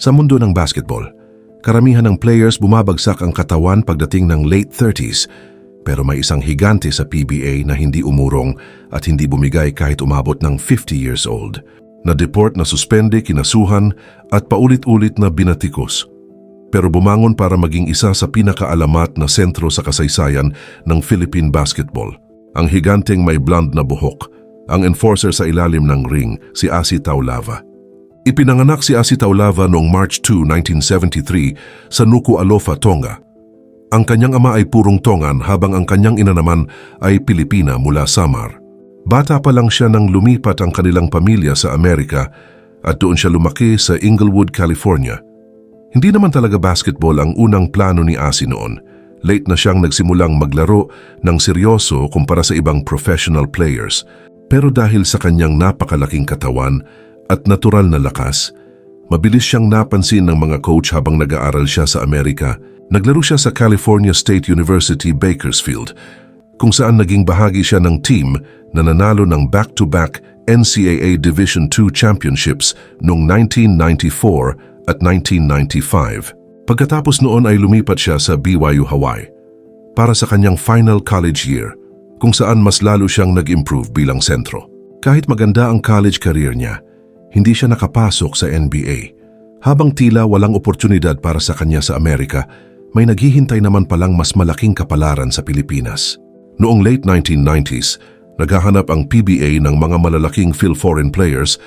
Sa mundo ng basketball, karamihan ng players bumabagsak ang katawan pagdating ng late 30s, pero may isang higante sa PBA na hindi umurong at hindi bumigay kahit umabot ng 50 years old. Na-deport, nasuspende, kinasuhan at paulit-ulit na binatikos. Pero bumangon para maging isa sa pinakaalamat na sentro sa kasaysayan ng Philippine basketball. Ang higanteng may blonde na buhok, ang enforcer sa ilalim ng ring, si Asi Taulava. Ipinanganak si Asi Taulava noong March 2, 1973 sa Nuku'alofa, Tonga. Ang kanyang ama ay purong Tongan habang ang kanyang ina naman ay Pilipina mula Samar. Bata pa lang siya nang lumipat ang kanilang pamilya sa Amerika at doon siya lumaki sa Inglewood, California. Hindi naman talaga basketball ang unang plano ni Asi noon. Late na siyang nagsimulang maglaro ng seryoso kumpara sa ibang professional players. Pero dahil sa kanyang napakalaking katawan at natural na lakas, mabilis siyang napansin ng mga coach habang nag-aaral siya sa Amerika. Naglaro siya sa California State University, Bakersfield, kung saan naging bahagi siya ng team na nanalo ng back-to-back NCAA Division II championships noong 1994 at 1995. Pagkatapos noon ay lumipat siya sa BYU, Hawaii para sa kanyang final college year, kung saan mas lalo siyang nag-improve bilang sentro. Kahit maganda ang college career niya, hindi siya nakapasok sa NBA. Habang tila walang oportunidad para sa kanya sa Amerika, may naghihintay naman palang mas malaking kapalaran sa Pilipinas. Noong late 1990s, naghahanap ang PBA ng mga malalaking foreign players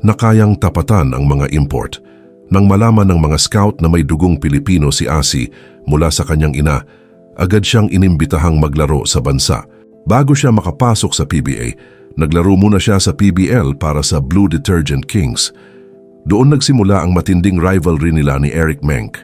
na kayang tapatan ang mga import. Nang malaman ng mga scout na may dugong Pilipino si Asi mula sa kanyang ina, agad siyang inimbitahang maglaro sa bansa. Bago siya makapasok sa PBA, naglaro muna siya sa PBL para sa Blue Detergent Kings. Doon nagsimula ang matinding rivalry nila ni Eric Menk.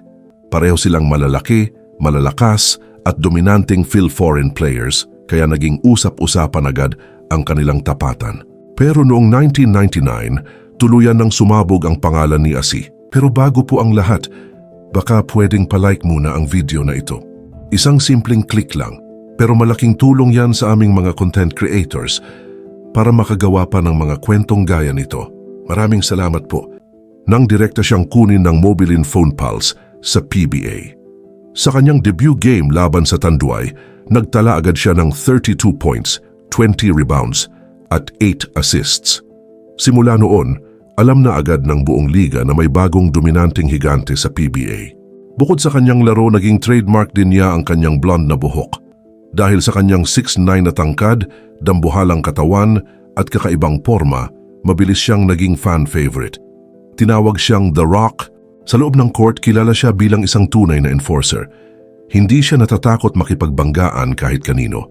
Pareho silang malalaki, malalakas at dominanting foreign players, kaya naging usap-usapan agad ang kanilang tapatan. Pero noong 1999, tuluyan nang sumabog ang pangalan ni Asi. Pero bago po ang lahat, baka pwedeng palike muna ang video na ito. Isang simpleng click lang, pero malaking tulong yan sa aming mga content creators para makagawa pa ng mga kwentong gaya nito. Maraming salamat po. Nang direkta siyang kunin ng Mobilin Phone Pulse sa PBA. Sa kanyang debut game laban sa Tanduay, nagtala agad siya ng 32 points, 20 rebounds at 8 assists. Simula noon, alam na agad ng buong liga na may bagong dominanting higante sa PBA. Bukod sa kanyang laro, naging trademark din niya ang kanyang blonde na buhok. Dahil sa kanyang 6'9" na tangkad, dambuhalang katawan at kakaibang porma, mabilis siyang naging fan favorite. Tinawag siyang The Rock. Sa loob ng court, kilala siya bilang isang tunay na enforcer. Hindi siya natatakot makipagbanggaan kahit kanino.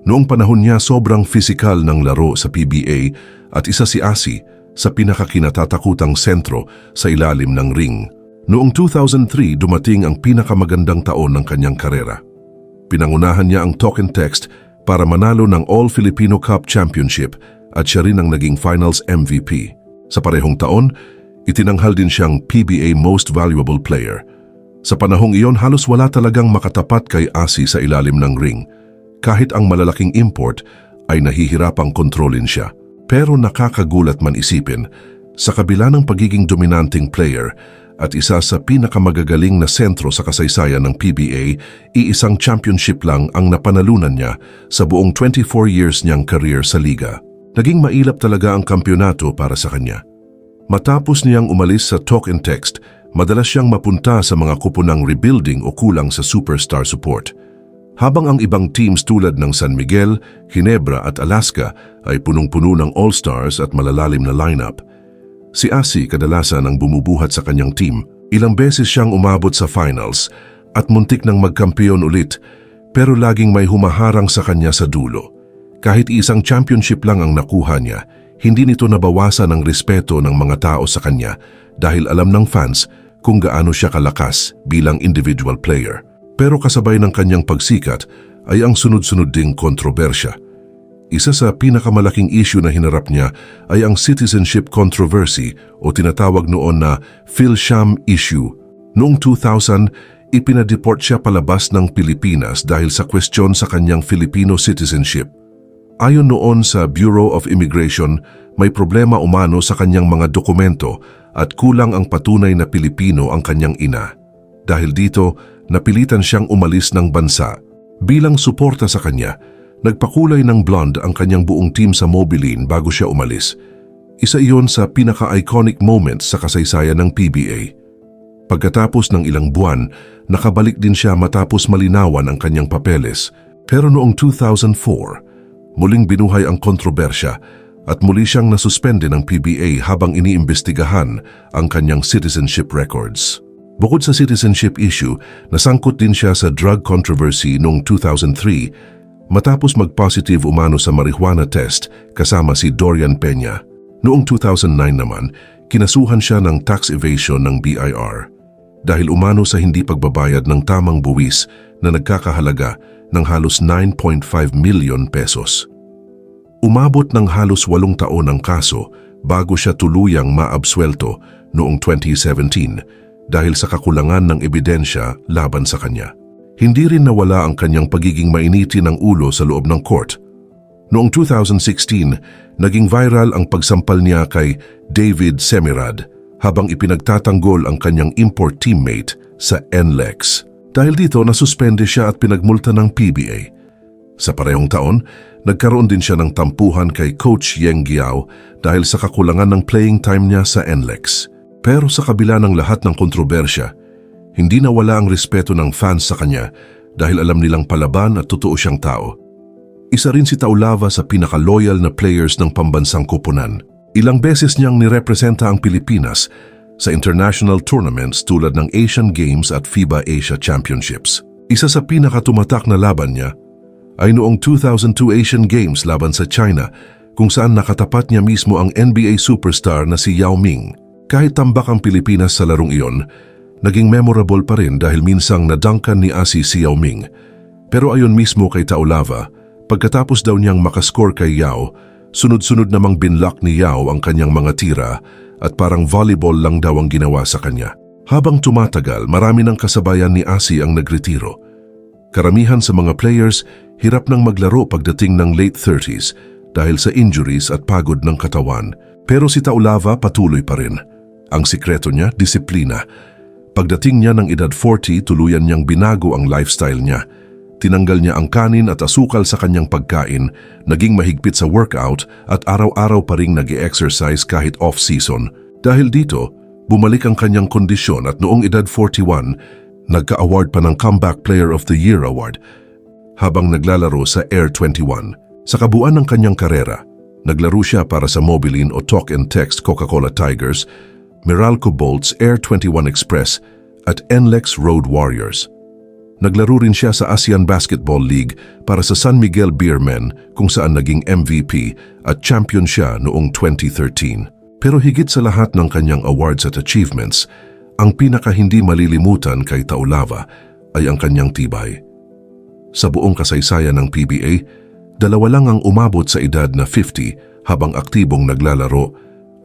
Noong panahon niya, sobrang physical ng laro sa PBA at isa si Asi sa pinakakinatatakutang sentro sa ilalim ng ring. Noong 2003, dumating ang pinakamagandang taon ng kanyang karera. Pinangunahan niya ang Talk and Text para manalo ng All-Filipino Cup Championship at siya rin ang naging Finals MVP. Sa parehong taon, itinanghal din siyang PBA Most Valuable Player. Sa panahong iyon, halos wala talagang makatapat kay Asi sa ilalim ng ring. Kahit ang malalaking import ay nahihirapang kontrolin siya. Pero nakakagulat man isipin, sa kabila ng pagiging dominanting player at isa sa pinakamagagaling na sentro sa kasaysayan ng PBA, iisang championship lang ang napanalunan niya sa buong 24 years niyang career sa liga. Naging mailap talaga ang kampyonato para sa kanya. Matapos niyang umalis sa Talk and Text, madalas siyang mapunta sa mga kupunang rebuilding o kulang sa superstar support. Habang ang ibang teams tulad ng San Miguel, Ginebra at Alaska ay punong-puno ng all-stars at malalalim na lineup, si Asi kadalasan ang bumubuhat sa kanyang team. Ilang beses siyang umabot sa finals at muntik nang magkampiyon ulit, pero laging may humaharang sa kanya sa dulo. Kahit isang championship lang ang nakuha niya, hindi nito nabawasan ang respeto ng mga tao sa kanya dahil alam ng fans kung gaano siya kalakas bilang individual player. Pero kasabay ng kanyang pagsikat ay ang sunod-sunod ding kontrobersya. Isa sa pinakamalaking issue na hinarap niya ay ang citizenship controversy o tinatawag noon na PhilSham issue. Noong 2000, ipinadeport siya palabas ng Pilipinas dahil sa kwestiyon sa kanyang Filipino citizenship. Ayon noon sa Bureau of Immigration, may problema umano sa kanyang mga dokumento at kulang ang patunay na Pilipino ang kanyang ina. Dahil dito, napilitan siyang umalis ng bansa. Bilang suporta sa kanya, nagpakulay ng blonde ang kanyang buong team sa Mobilin bago siya umalis. Isa iyon sa pinaka-iconic moments sa kasaysayan ng PBA. Pagkatapos ng ilang buwan, nakabalik din siya matapos malinawan ang kanyang papeles. Pero noong 2004, muling binuhay ang kontrobersya at muli siyang nasuspende ng PBA habang iniimbestigahan ang kanyang citizenship records. Bukod sa citizenship issue, nasangkot din siya sa drug controversy noong 2003 matapos mag-positive umano sa marijuana test kasama si Dorian Peña. Noong 2009 naman, kinasuhan siya ng tax evasion ng BIR dahil umano sa hindi pagbabayad ng tamang buwis na nagkakahalaga ng halos 9.5 milyon pesos. Umabot ng halos 8 taon ang kaso bago siya tuluyang maabsuelto noong 2017 dahil sa kakulangan ng ebidensya laban sa kanya. Hindi rin nawala ang kanyang pagiging mainitin ng ulo sa loob ng court. Noong 2016, naging viral ang pagsampal niya kay David Semirad habang ipinagtatanggol ang kanyang import teammate sa NLEX. Dahil dito, nasuspende siya at pinagmulta ng PBA. Sa parehong taon, nagkaroon din siya ng tampuhan kay Coach Yeng Giao dahil sa kakulangan ng playing time niya sa NLEX. Pero sa kabila ng lahat ng kontrobersya, hindi nawala ang respeto ng fans sa kanya dahil alam nilang palaban at totoo siyang tao. Isa rin si Taulava sa pinaka-loyal na players ng pambansang koponan. Ilang beses niyang nirepresenta ang Pilipinas sa international tournaments tulad ng Asian Games at FIBA Asia Championships. Isa sa pinakatumatak na laban niya ay noong 2002 Asian Games laban sa China kung saan nakatapat niya mismo ang NBA superstar na si Yao Ming. Kahit tambak ang Pilipinas sa larong iyon, naging memorable pa rin dahil minsang nadangkan ni Asi si Yao Ming. Pero ayon mismo kay Taulava, pagkatapos daw niyang makascore kay Yao, sunod-sunod namang binlock ni Yao ang kanyang mga tira at parang volleyball lang daw ang ginawa sa kanya. Habang tumatagal, marami ng kasabayan ni Asi ang nagretiro. Karamihan sa mga players, hirap nang maglaro pagdating ng late 30s dahil sa injuries at pagod ng katawan. Pero si Taulava patuloy pa rin. Ang sikreto niya, disiplina. Pagdating niya ng edad 40, tuluyan niyang binago ang lifestyle niya. Tinanggal niya ang kanin at asukal sa kanyang pagkain, naging mahigpit sa workout at araw-araw pa ring nag-e-exercise kahit off-season. Dahil dito, bumalik ang kanyang kondisyon at noong edad 41, nagka-award pa ng Comeback Player of the Year Award habang naglalaro sa Air 21. Sa kabuuan ng kanyang karera, naglaro siya para sa Mobilin o Talk and Text Coca-Cola Tigers, Meralco Bolts Air 21 Express at NLEX Road Warriors. Naglaro rin siya sa ASEAN Basketball League para sa San Miguel Beermen kung saan naging MVP at champion siya noong 2013. Pero higit sa lahat ng kanyang awards at achievements, ang pinaka hindi malilimutan kay Taulava ay ang kanyang tibay. Sa buong kasaysayan ng PBA, 2 lang ang umabot sa edad na 50 habang aktibong naglalaro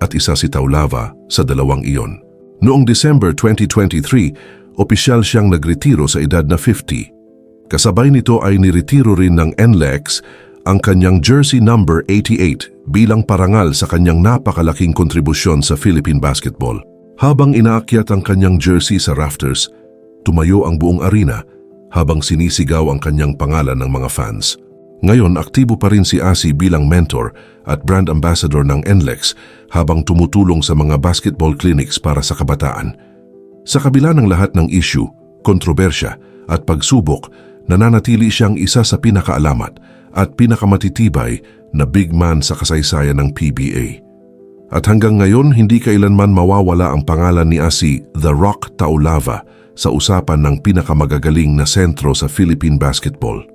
at isa si Taulava sa 2 iyon. Noong December 2023, opisyal siyang nagretiro sa edad na 50. Kasabay nito ay niretiro rin ng NLEX ang kanyang jersey number 88 bilang parangal sa kanyang napakalaking kontribusyon sa Philippine basketball. Habang inaakyat ang kanyang jersey sa rafters, tumayo ang buong arena habang sinisigaw ang kanyang pangalan ng mga fans. Ngayon, aktibo pa rin si Asi bilang mentor at brand ambassador ng NLEX habang tumutulong sa mga basketball clinics para sa kabataan. Sa kabila ng lahat ng issue, kontrobersya at pagsubok, nananatili siyang isa sa pinakaalamat at pinakamatitibay na big man sa kasaysayan ng PBA. At hanggang ngayon, hindi kailanman mawawala ang pangalan ni Asi The Rock Taulava sa usapan ng pinakamagagaling na sentro sa Philippine basketball.